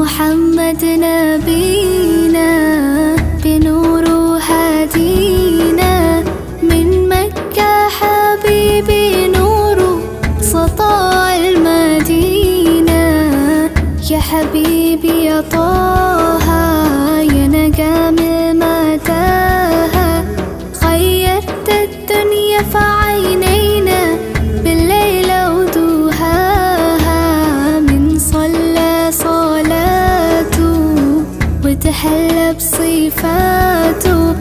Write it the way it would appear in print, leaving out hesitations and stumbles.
محمد نبينا بنور هادينا، من مكة حبيبي نور سطاع المدينة. يا حبيبي يا طه يا نجم مداها، غيرت الدنيا في عينينا بالليل ودوهاها. من صلى صلاته وتحلى بصفاته